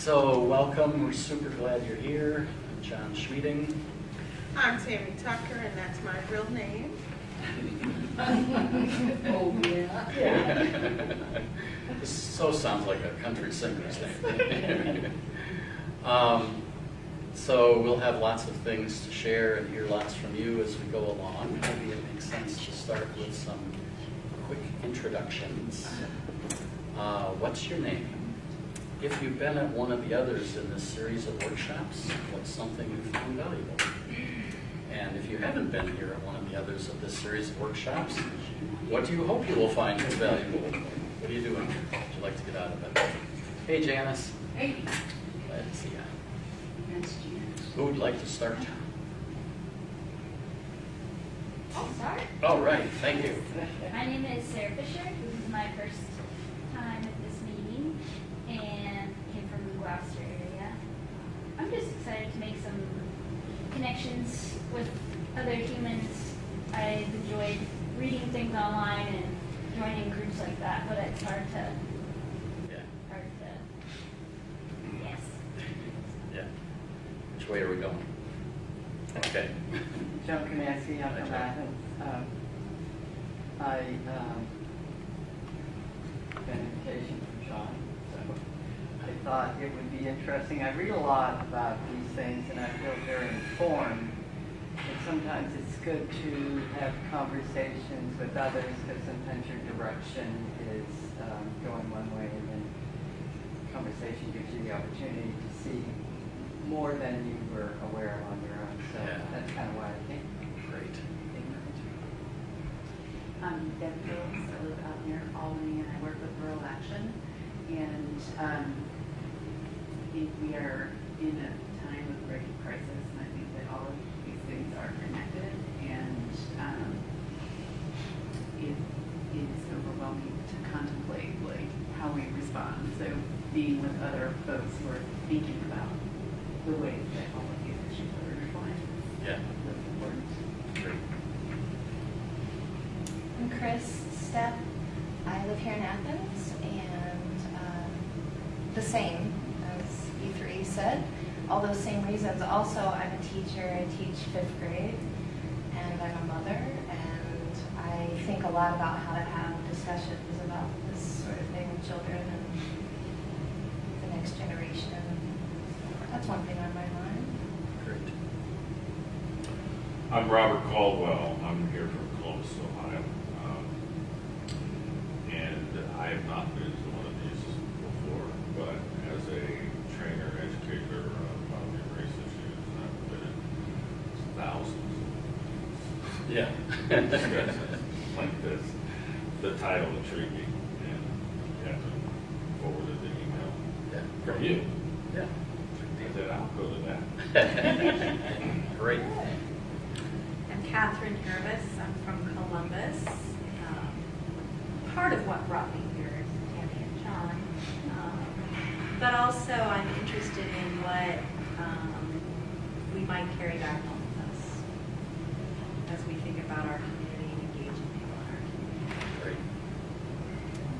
So welcome, we're super glad you're here. I'm John Schmeeding. I'm Tammy Tucker, and that's my real name. Oh, yeah. This so sounds like a country singer's name. So we'll have lots of things to share and hear lots from you as we go along. Maybe it makes sense to start with some quick introductions. What's your name? If you've been at one of the others in this series of workshops, what's something you found valuable? And if you haven't been here at one of the others of this series of workshops, what do you hope you will find valuable? What are you doing? What would you like to get out of it? Hey, Janice. Hey. Glad to see you. That's Janice. Who would like to start? Oh, sorry. All right, thank you. My name is Sarah Fisher. This is my first time at this meeting and came from the Gloucester area. I'm just excited to make some connections with other humans. I've enjoyed reading things online and joining groups like that, but it's hard to, yes. Yeah. Which way are we going? Okay. Joan Canassi, I'm from Athens. I got an invitation from John, so I thought it would be interesting. I read a lot about these things and I feel very informed. But sometimes it's good to have conversations with others because sometimes your direction is going one way and then conversation gives you the opportunity to see more than you were aware of on your own. So that's kind of why I think. Great. I'm Deb Phillips. I live out near Albany and I work with Rural Action. And I think we are in a time of great crisis, and I think that all of these things are connected, and it is overwhelming to contemplate how we respond. So being with other folks who are thinking about the ways that all of these issues are intertwined is important. Great. I'm Chris Stepp. I live here in Athens, and the same as you three said, all those same reasons. Also, I'm a teacher. I teach 5th grade, and I'm a mother, and I think a lot about how to have discussions about this sort of thing with children and the next generation. That's one thing on my mind. Great. I'm Robert Caldwell. I'm here from Columbus, Ohio. And I have not been to one of these before, but as a trainer, educator about the race issues, I've been in thousands. Yeah. Like this. The title intrigued me, and you have to forward the email from you. Yeah. I said, I'll go to that. Great. I'm Catherine Hervis. I'm from Columbus. Part of what brought me here is Tammy and John. But also I'm interested in what we might carry back home with us as we think about our community and engaging people in our community. Great.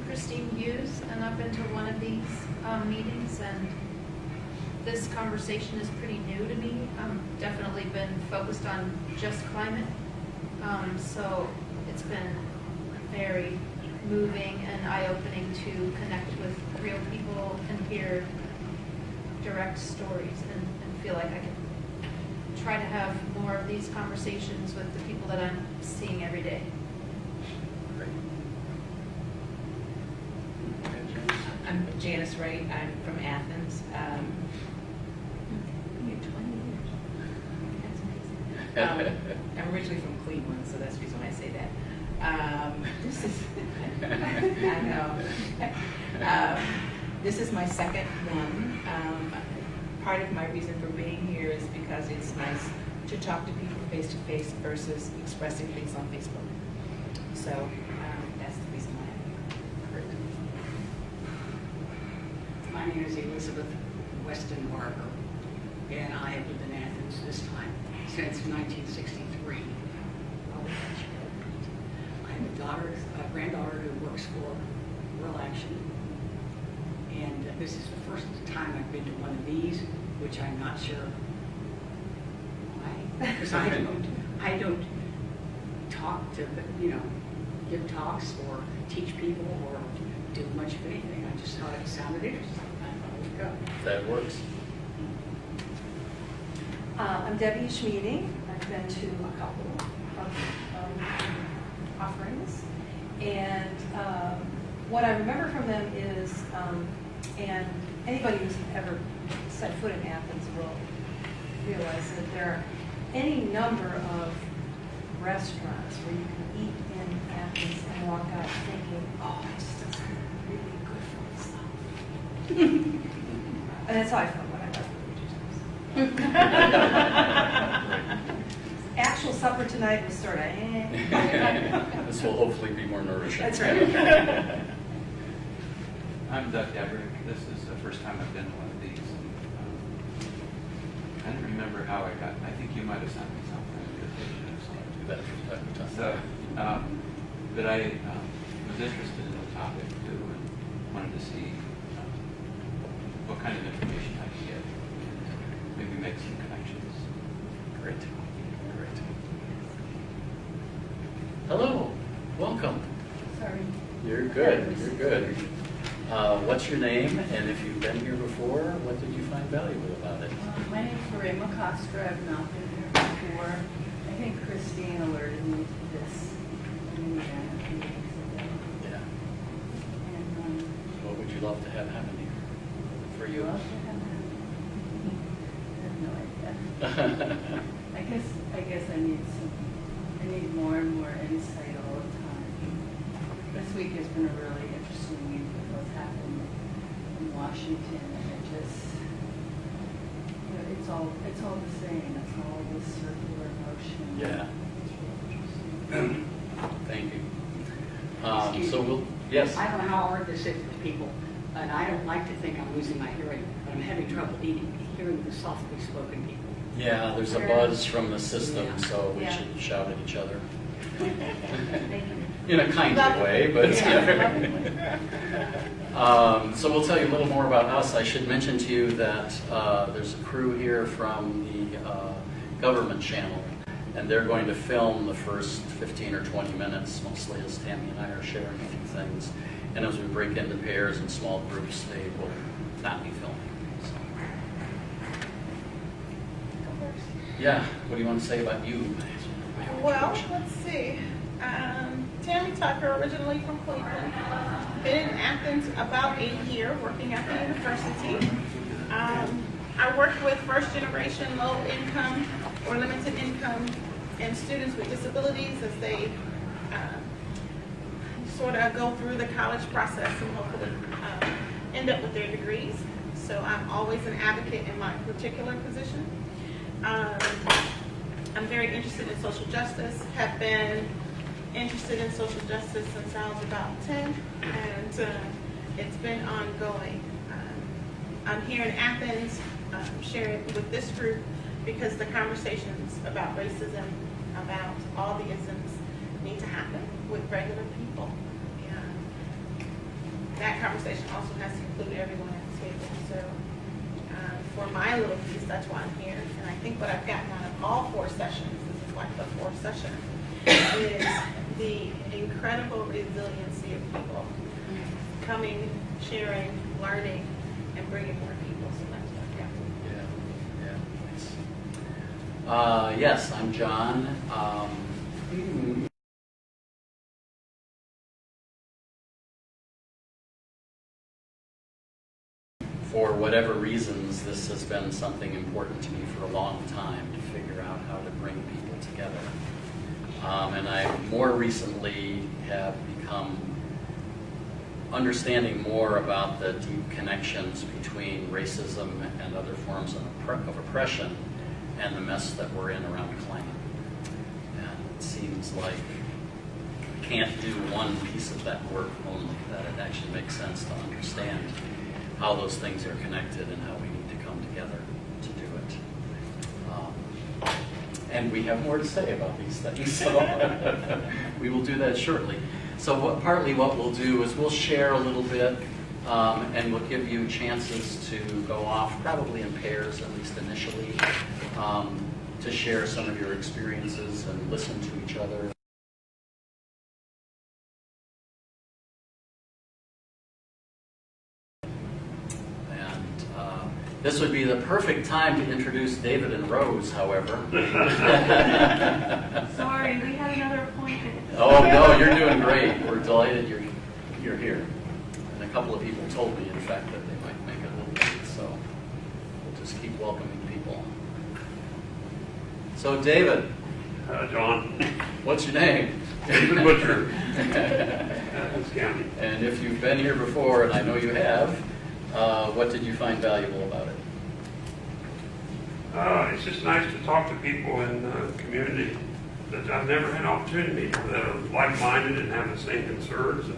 Christine Hughes, and I've been to one of these meetings, and this conversation is pretty new to me. Definitely been focused on just climate, so it's been very moving and eye-opening to connect with real people and hear direct stories, and feel like I can try to have more of these conversations with the people that I'm seeing every day. Great. I'm Janice Wright. I'm from Athens. I'm originally from Cleveland, so that's the reason why I say that. This is, I know. This is my second one. Part of my reason for being here is because it's nice to talk to people face to face versus expressing things on Facebook. So that's the reason why I'm here. Great. My name is Elizabeth Weston Barker, and I have lived in Athens this time since 1963. I have a granddaughter who works for Rural Action, And this is the first time I've been to one of these, which I'm not sure why. Because I don't talk to, give talks or teach people or do much of anything. I just thought it sounded interesting. I thought it would go. That works. I'm Debbie Schmeeding. I've been to a couple of offerings. And what I remember from them is, and anybody who's ever set foot in Athens will realize that there are any number of restaurants where you can eat in Athens and walk out thinking, oh, this does really good for myself. And that's how I felt when I left the Actual supper tonight was sort of This will hopefully be more nourishing. That's right. I'm Doug Debrick. This is the first time I've been to one of these. I don't remember how I got. I think you might have sent me something. Do that from time to time. So, but I was interested in the topic too, and wanted to see what kind of information I could get. Maybe make some connections. Great. Great. Hello. Welcome. Sorry. You're good. You're good. What's your name? And if you've been here before, what did you find valuable about it? My name's Lorraine McCosker. I've not been here before. I think Christine alerted me to this. Yeah. And, What would you love to have happen here for you? I have no idea. I guess I need more and more insight all the time. This week has been a really interesting week with what's happened in Washington, and it just, it's all the same. It's all this circular motion. Yeah. It's really interesting. Thank you. Excuse So me. we'll, yes. I don't know how hard this is for people, and I don't like to think I'm losing my hearing, but I'm having trouble hearing the softly spoken people. Yeah, there's a buzz from the system, Yeah. so we Yeah. should shout at each other. Thank you. In a kindly way, but. So we'll tell you a little more about us. I should mention to you that there's a crew here from the government channel, and they're going to film the first 15 or 20 minutes, mostly as Tammy and I are sharing a few things. And as we break into pairs and small groups, they will not be filming. So. Yeah, what do you want to say about you? Well, let's see. Tammy Tucker, originally from Cleveland. Been in Athens about a year, working at the university. I work with first generation, low income or limited income and students with disabilities as they sort of go through the college process and hopefully end up with their degrees. So I'm always an advocate in my particular position. I'm very interested in social justice, have been interested in social justice since I was about 10, and it's been ongoing. I'm here in Athens sharing with this group because the conversations about racism, about all the isms need to happen with regular people. And that conversation also has to include everyone at the table. So for my little piece, that's why I'm here. And I think what I've gotten out of all 4 sessions, this is like the 4th session, is the incredible resiliency of people coming, sharing, learning, and bringing more people. So that's what I've got. Yeah, thanks. Yes, I'm John. For whatever reasons, this has been something important to me for a long time, to figure out how to bring people together. And I more recently have become understanding more about the deep connections between racism and other forms of oppression and the mess that we're in around climate. And it seems like we can't do one piece of that work only, that it actually makes sense to understand how those things are connected and how we need to come together to do it. And we have more to say about these things, so we will do that shortly. So partly what we'll do is we'll share a little bit and we'll give you chances to go off, probably in pairs, at least initially, to share some of your experiences and listen to each other. This would be the perfect time to introduce David and Rose, however. Sorry, we had another appointment. Oh, no, you're doing great. We're delighted you're here. And a couple of people told me, in fact, that they might make it a little late, so we'll just keep welcoming people. So, David. John. What's your name? David Butcher. Athens County. And if you've been here before, and I know you have, what did you find valuable about it? It's just nice to talk to people in the community that I've never had an opportunity to meet, that are like-minded and have the same concerns,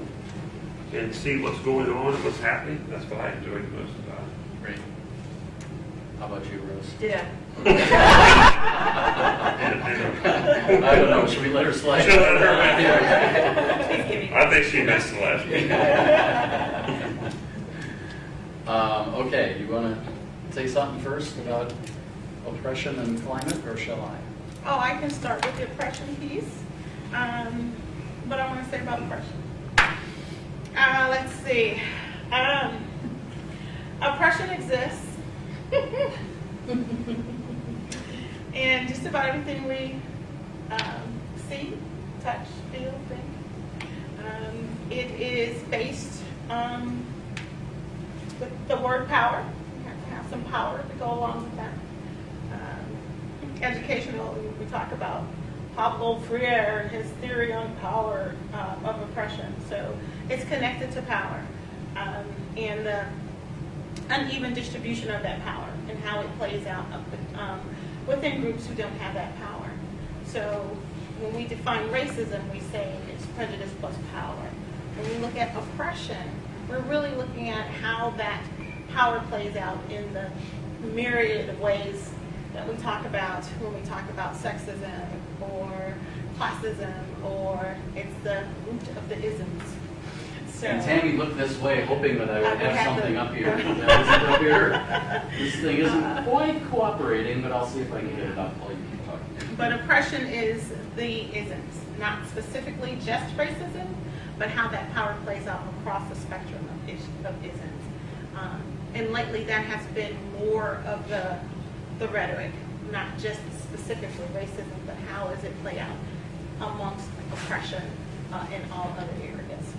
and see what's going on and what's happening. That's what I enjoyed most about it. Great. How about you, Rose? Yeah. I don't know. Should we let her slide? Should let her back. I think she missed the last one. Okay, you want to say something first about oppression and climate, or shall I? Oh, I can start with the oppression piece. What I want to say about oppression. Let's see. Oppression exists. And just about everything we see, touch, feel, think. It is based with the word power. You have to have some power to go along with that. Educational, we talk about Pablo Freire and his theory on power of oppression. So it's connected to power and the uneven distribution of that power and how it plays out within groups who don't have that power. So when we define racism, we say it's prejudice plus power. When we look at oppression, we're really looking at how that power plays out in the myriad of ways that we talk about when we talk about sexism or classism, or it's the root of the isms. So, and Tammy looked this way, hoping that I would have something up here. That isn't up here. This thing isn't quite cooperating, but I'll see if I can get it up while you keep talking. But oppression is the isms, not specifically just racism, but how that power plays out across the spectrum of isms. And lately that has been more of the rhetoric, not just specifically racism, but how does it play out amongst oppression in all other areas.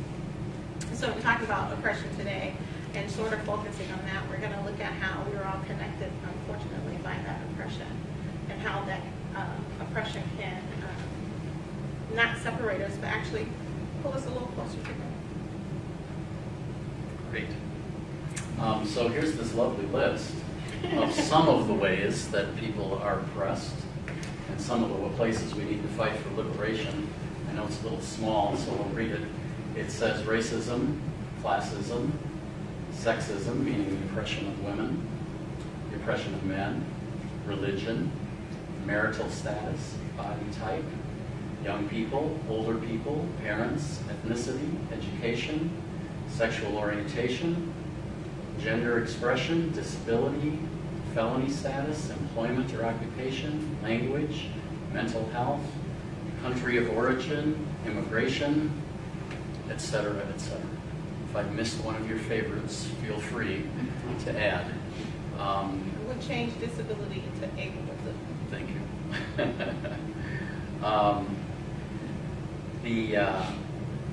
So we're talking about oppression today and sort of focusing on that. We're going to look at how we're all connected, unfortunately, by that oppression and how that oppression can not separate us, but actually pull us a little closer together. Great. So here's this lovely list of some of the ways that people are oppressed and some of the places we need to fight for liberation. I know it's a little small, so we'll read it. It says racism, classism, sexism, meaning the oppression of women, the oppression of men, religion, marital status, body type, young people, older people, parents, ethnicity, education, sexual orientation, gender expression, disability, felony status, employment or occupation, language, mental health, country of origin, immigration, etc., etc. If I've missed one of your favorites, feel free to add. We'll change disability to ableism. Thank you.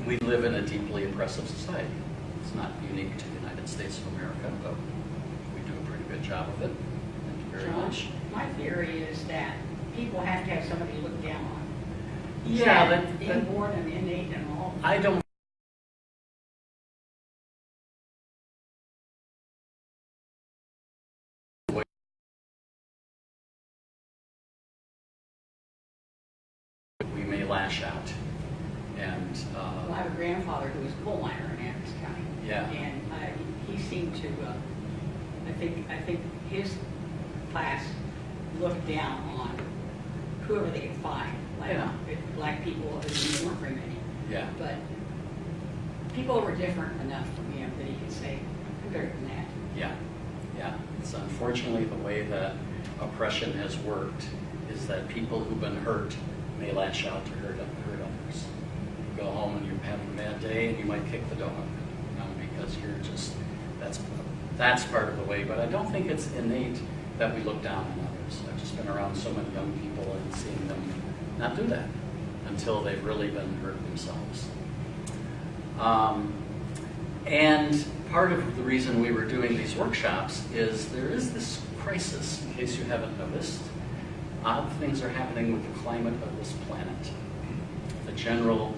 We live in a deeply oppressive society. It's not unique to the United States of America, but we do a pretty good job of it. Thank you very much. My theory is that people have to have somebody to look down on. Yeah, It's inborn and innate and all. I don't. We may lash out, and Well, I have a grandfather who was a coal miner in Athens County. Yeah. And he seemed to, I think his class looked down on whoever they could find, like Yeah. black people, there weren't very many. yeah. But people were different enough, that he could say, I'm better than that. Yeah, yeah. It's unfortunately the way that oppression has worked is that people who've been hurt may lash out to hurt others. You go home and you're having a bad day and you might kick the dog, because you're just, that's part of the way. But I don't think it's innate that we look down on others. I've just been around so many young people and seeing them not do that until they've really been hurt themselves. And part of the reason we were doing these workshops is there is this crisis, in case you haven't noticed. Odd things are happening with the climate of this planet. The general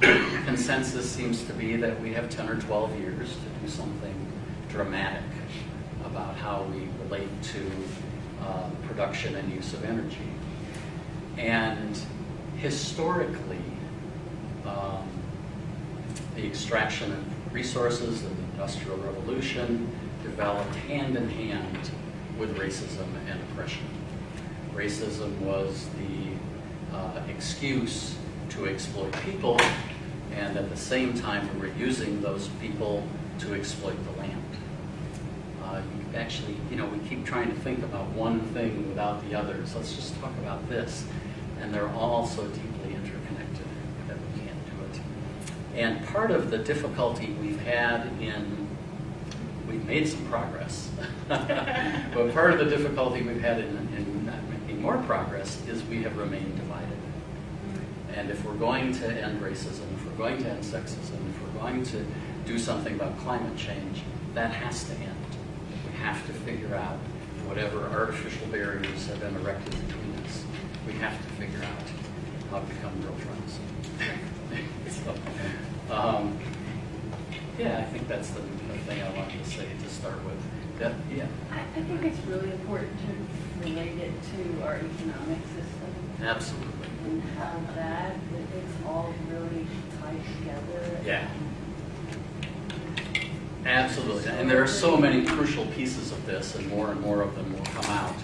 consensus seems to be that we have 10 or 12 years to do something dramatic about how we relate to production and use of energy. And historically, the extraction of resources of the Industrial Revolution developed hand in hand with racism and oppression. Racism was the excuse to exploit people, and at the same time we were using those people to exploit the land. Actually, we keep trying to think about one thing without the others. Let's just talk about this. And they're all so deeply interconnected that we can't do it. And part of the difficulty we've had we've made some progress, but part of the difficulty we've had in not making more progress is we have remained divided. And if we're going to end racism, if we're going to end sexism, if we're going to do something about climate change, that has to end. We have to figure out whatever artificial barriers have been erected between us. We have to figure out how to become real friends. So, yeah, I think that's the thing I wanted to say to start with. Yeah. I think it's really important to relate it to our economic system. Absolutely. And how it's all really tied together. Yeah. Absolutely. And there are so many crucial pieces of this, and more of them will come out.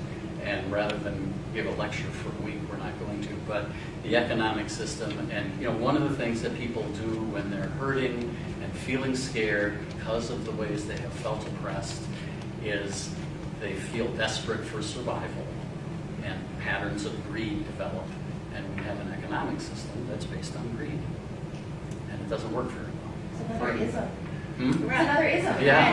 And rather than give a lecture for a week, we're not going to. But the economic system, and one of the things that people do when they're hurting and feeling scared because of the ways they have felt oppressed is they feel desperate for survival, and patterns of greed develop. And we have an economic system that's based on greed, and it doesn't work very well. It's another ism. Hmm? It's another ism. Yeah,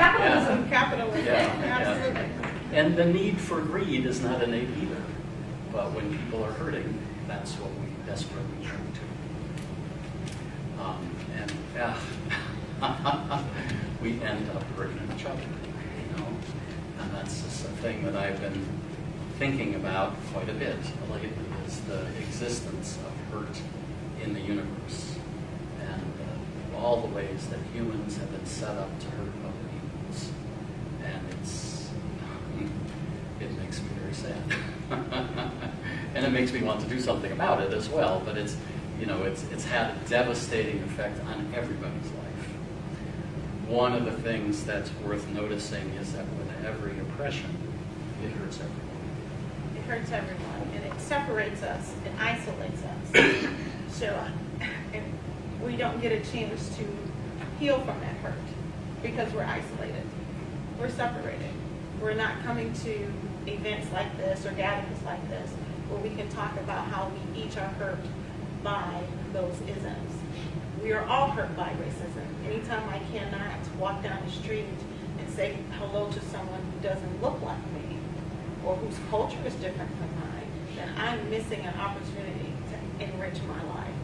Capitalism. Yeah, Absolutely. yeah. And the need for greed is not innate either. But when people are hurting, that's what we desperately turn to. We end up hurting each other, And that's just a thing that I've been thinking about quite a bit lately, is the existence of hurt in the universe. And all the ways that humans have been set up to hurt other humans. And it makes me very sad. And it makes me want to do something about it as well, but it's had a devastating effect on everybody's life. One of the things that's worth noticing is that with every oppression, it hurts everyone. It hurts everyone, and it separates us, it isolates us. So we don't get a chance to heal from that hurt because we're isolated. We're separated. We're not coming to events like this or gatherings like this where we can talk about how we each are hurt by those isms. We are all hurt by racism. Anytime I cannot walk down the street and say hello to someone who doesn't look like me or whose culture is different from mine, then I'm missing an opportunity to enrich my life.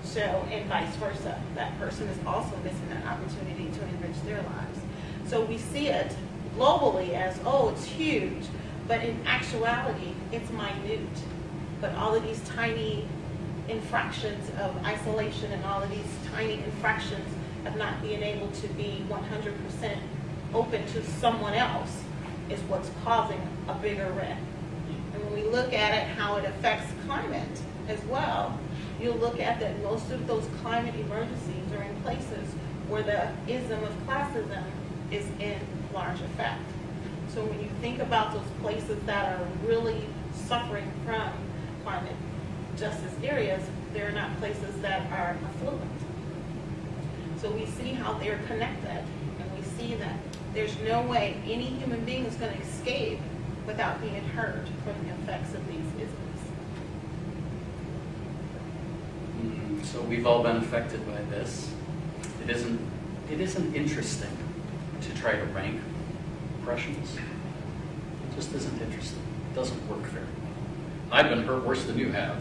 So, and vice versa. That person is also missing an opportunity to enrich their lives. So we see it globally as, oh, it's huge, but in actuality, it's minute. But all of these tiny infractions of isolation and all of these tiny infractions of not being able to be 100% open to someone else is what's causing a bigger rift. And when we look at it, how it affects climate as well, you'll look at that most of those climate emergencies are in places where the ism of classism is in large effect. So when you think about those places that are really suffering from climate justice areas, they're not places that are affluent. So we see how they're connected, and we see that there's no way any human being is going to escape without being hurt from the effects of these isms. So we've all been affected by this. It isn't interesting to try to rank impressions. It just isn't interesting. It doesn't work very well. I've been hurt worse than you have.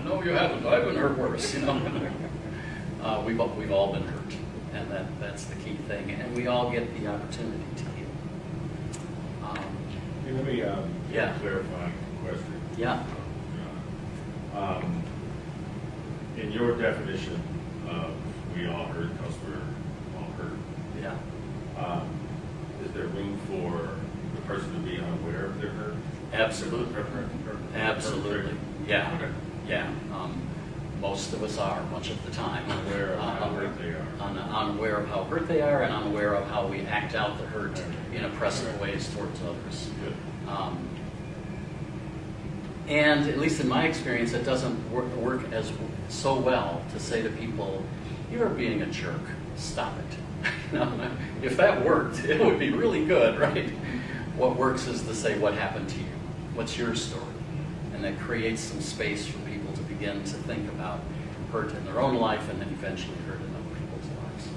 No, you haven't. I've been hurt worse. You know, we've all been hurt, and that's the key thing. And we all get the opportunity to heal. Hey, let me Yeah. clarify a question. Yeah. In your definition of we all hurt because we're all hurt, Yeah. is there room for the person to be unaware of their hurt? Absolutely. Absolutely. Yeah. Okay. Yeah. Most of us are, much of the time. Unaware of how hurt they are. Unaware of how hurt they are, and unaware of how we act out the hurt in oppressive ways towards others. Good. And at least in my experience, it doesn't work as so well to say to people, "You're being a jerk. Stop it." No. If that worked, it would be really good, right? What works is to say, "What happened to you? What's your story?" And that creates some space for people to begin to think about hurt in their own life and then eventually hurt in other people's lives.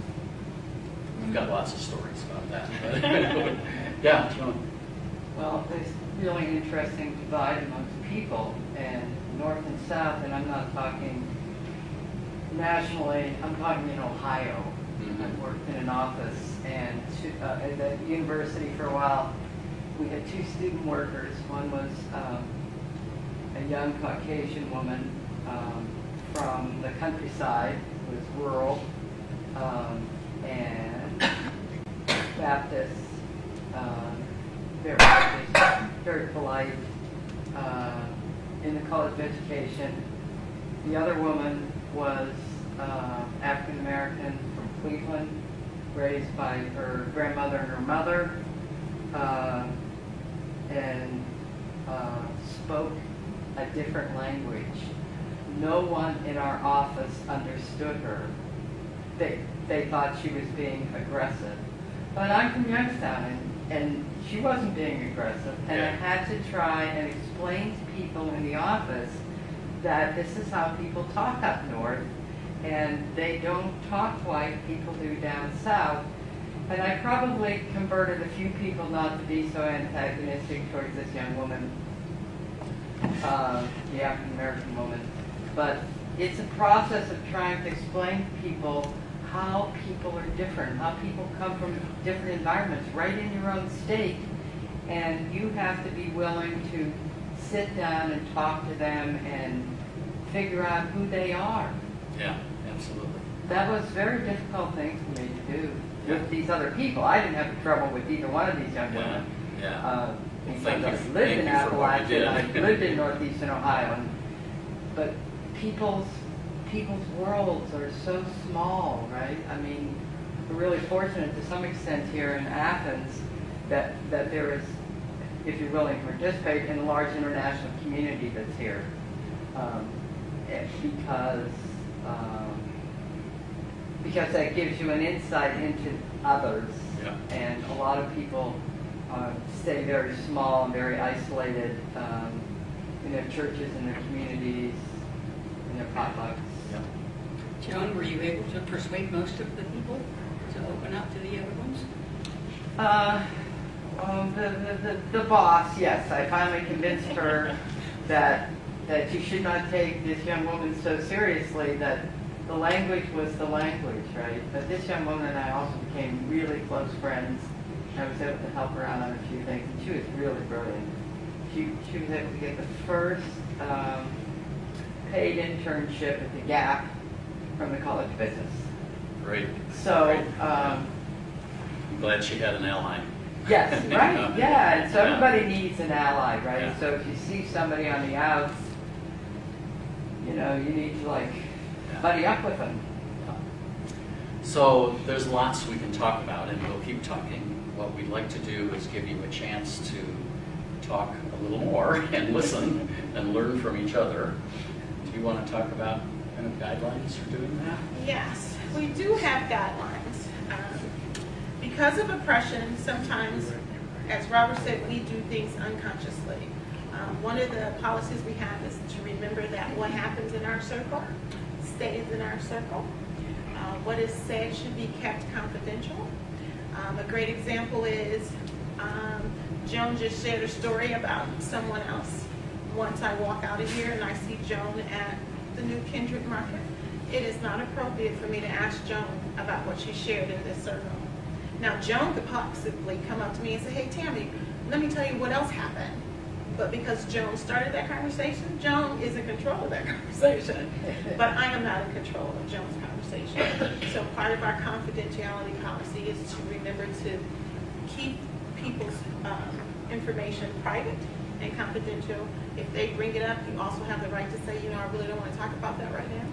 We've got lots of stories about that. Yeah, John. Well, there's really an interesting divide amongst people, and North and South, and I'm not talking nationally, I'm talking in Ohio. Mhm. I've worked in an office, and at the university for a while, we had two student workers. One was a young Caucasian woman from the countryside, who was rural, and Baptist, very polite, in the college education. The other woman was African American from Cleveland, raised by her grandmother and her mother, and spoke a different language. No one in our office understood her. They thought she was being aggressive. But I'm from Youngstown, and she wasn't being aggressive. And I had to try and explain to people in the office that this is how people talk up north, and they don't talk like people do down south. And I probably converted a few people not to be so antagonistic towards this young woman, the African American woman. But it's a process of trying to explain to people how people are different, how people come from different environments, right in your own state, and you have to be willing to sit down and talk to them and figure out who they are. Yeah, absolutely. That was a very difficult thing for me to do with these other people. I didn't have trouble with either one of these young women. Yeah. Because I lived in Appalachia, I lived in northeastern Ohio, but people's worlds are so small, right? I mean, we're really fortunate to some extent here in Athens that there is, if you're willing to participate, in a large international community that's here. Because that gives you an insight into others. Yeah. And a lot of people stay very small and very isolated in their churches, in their communities, in their potlucks. Yeah. Joan, were you able to persuade most of the people to open up to the other ones? The boss, yes. I finally convinced her that you should not take this young woman so seriously, that the language was the language, right? But this young woman and I also became really close friends. I was able to help her out on a few things, and she was really brilliant. She was able to get the first paid internship at the Gap from the College of Business. Great. So, Great. I'm glad she had an ally. yes, right, yeah, and so everybody needs an ally, right? Yeah. So if you see somebody on the outs, you need to buddy up with them. So there's lots we can talk about, and we'll keep talking. What we'd like to do is give you a chance to talk a little more and listen and learn from each other. Do you want to talk about kind of guidelines for doing that? Yes, we do have guidelines. because of oppression, sometimes, as Robert said, we do things unconsciously. One of the policies we have is to remember that what happens in our circle stays in our circle. What is said should be kept confidential. A great example is Joan just shared a story about someone else. Once I walk out of here and I see Joan at the new Kendrick Market, it is not appropriate for me to ask Joan about what she shared in this circle. Now, Joan could possibly come up to me and say, hey, Tammy, let me tell you what else happened. But because Joan started that conversation, Joan is in control of that conversation. But I am not in control of Joan's conversation. So part of our confidentiality policy is to remember to keep people's information private and confidential. If they bring it up, you also have the right to say, you know, I really don't want to talk about that right now.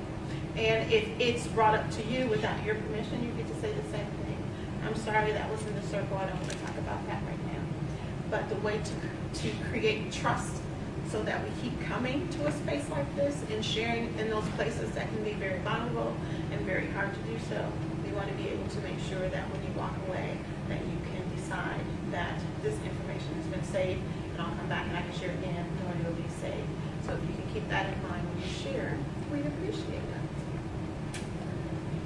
And if it's brought up to you without your permission, you get to say the same thing. I'm sorry, that was in the circle. I don't want to talk about that right now. But the way to create trust so that we keep coming to a space like this and sharing in those places that can be very vulnerable and very hard to do so, we want to be able to make sure that when you walk away, that you can decide that this information has been saved and I'll come back and I can share it again knowing it will be saved. So if you can keep that in mind when you share, we'd appreciate that.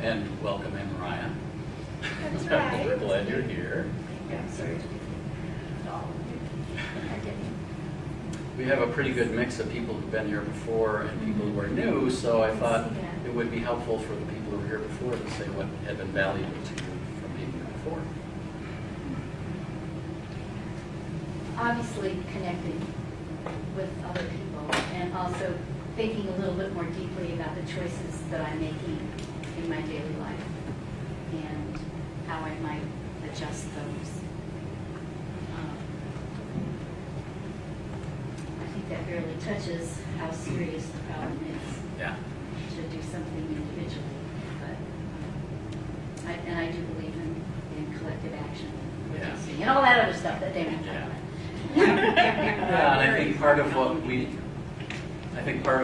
And welcome in, Mariah. That's right. We're glad you're here. I'm sorry. We have a pretty good mix of people who've been here before and people who are new, so I thought it would be helpful for the people who were here before to say what had been valuable to you from being here before. Obviously connecting with other people and also thinking a little bit more deeply about the choices that I'm making in my daily life and how I might adjust those. I think that barely touches how serious the problem is. Yeah. To do something individually, but I do believe in collective action, Yeah. and all that other stuff that Tammy talked about. Yeah, and I think part of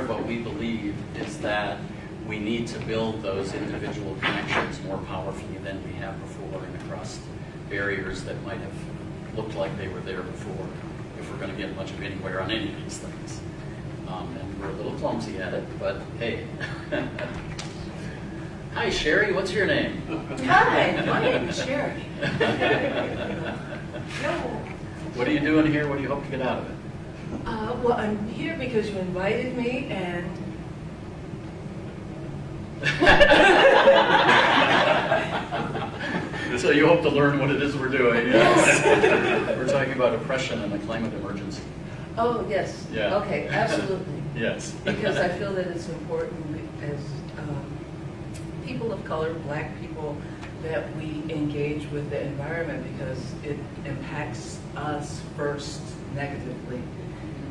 what we believe is that we need to build those individual connections more powerfully than we have before and across barriers that might have looked like they were there before, if we're going to get much of anywhere on any of these things. And we're a little clumsy at it, but hey. Hi, Sherry, what's your name? Hi, my name is Sherry. What are you doing here? What do you hope to get out of it? Well, I'm here because you invited me, and so you hope to learn what it is we're doing. Yes. We're talking about oppression and the climate emergency. oh yes, Yeah. okay, absolutely. Yes. Because I feel that it's important as people of color, Black people, that we engage with the environment because it impacts us first negatively,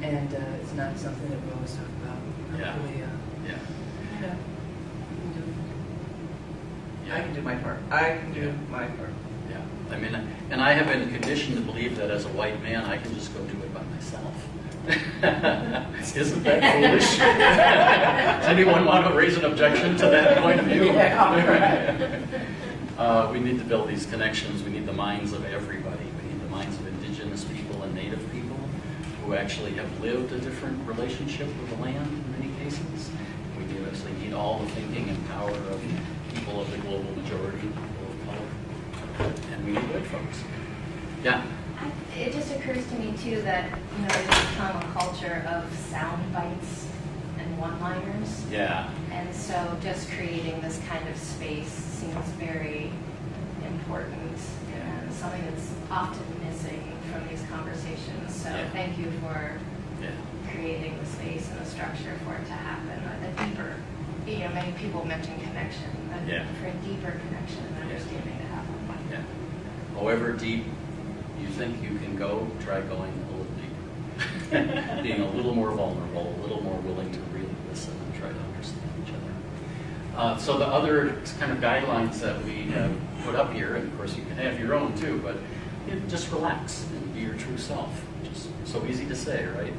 and it's not something that we always talk about. Yeah. Hopefully, Yeah. you know, Yeah. I can do my part. I can do Yeah. my part. Yeah. I mean, and I have been conditioned to believe that as a white man, I can just go do it by myself. Isn't that foolish? Does anyone want to raise an objection to that point of view? We need to build these connections. We need the minds of everybody. We need the minds of indigenous people and native people who actually have lived a different relationship with the land in many cases. We obviously need all the thinking and power of people of the global majority, people of color. And we need white folks. Yeah. It just occurs to me too that, you know, there's become a culture of sound bites and one-liners. Yeah. And so just creating this kind of space seems very important and something that's often missing from these conversations. So Yeah. thank you for creating the space and the structure for it to happen. A deeper, you know, many people mention connection, for a deeper connection and understanding to happen. Yeah. However deep you think you can go, try going a little deeper. Being a little more vulnerable, a little more willing to really listen and try to understand each other. So the other kind of guidelines that we have put up here, and of course you can have your own too, but just relax and be your true self. Just so easy to say, right?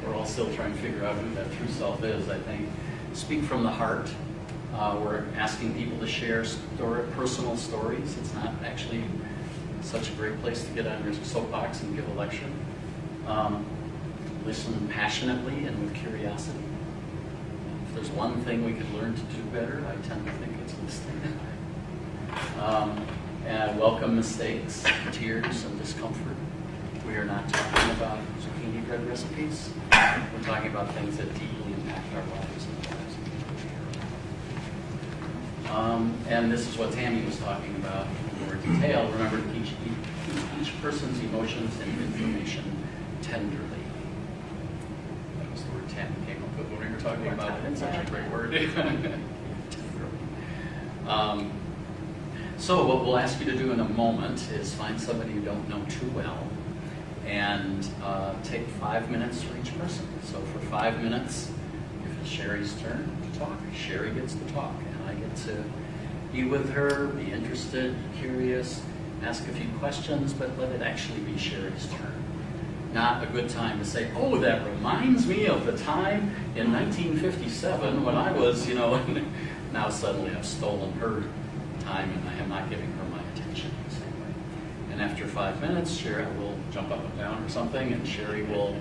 We're all still trying to figure out who that true self is, I think. Speak from the heart. We're asking people to share personal stories. It's not actually such a great place to get on your soapbox and give a lecture. Listen passionately and with curiosity. If there's one thing we could learn to do better, I tend to think it's listening. And welcome mistakes, tears, and discomfort. We are not talking about zucchini bread recipes. We're talking about things that deeply impact our lives and the lives of people here. And this is what Tammy was talking about in more detail. Remember to teach each person's emotions and information tenderly. That was the word Tammy came up with when we were talking about it. It's such a great word. So what we'll ask you to do in a moment is find somebody you don't know too well and take 5 minutes for each person. So for 5 minutes, if it's Sherry's turn to talk, Sherry gets to talk, and I get to be with her, be interested, curious, ask a few questions, but let it actually be Sherry's turn. Not a good time to say, oh, that reminds me of the time in 1957 when I was, now suddenly I've stolen her time and I am not giving her my attention the same way. And after 5 minutes, Sherry will jump up and down or something, and Sherry will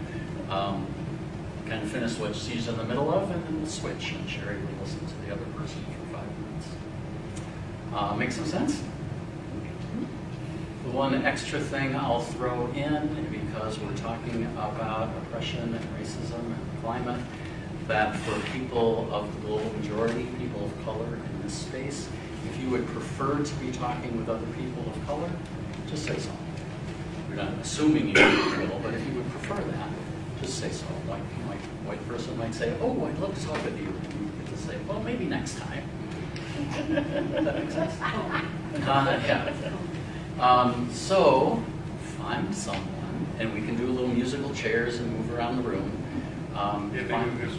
kind of finish what she's in the middle of, and then we'll switch, and Sherry will listen to the other person for 5 minutes. Make some sense? The one extra thing I'll throw in, because we're talking about oppression and racism and climate, that for people of the global majority, people of color in this space, if you would prefer to be talking with other people of color, just say so. We're not assuming you will, but if you would prefer that, just say so. White person might say, oh, I'd love to talk with you. And you get to say, well, maybe next time. Does that make sense? Yeah. So, find someone, and we can do a little musical chairs and move around the room. If they do this,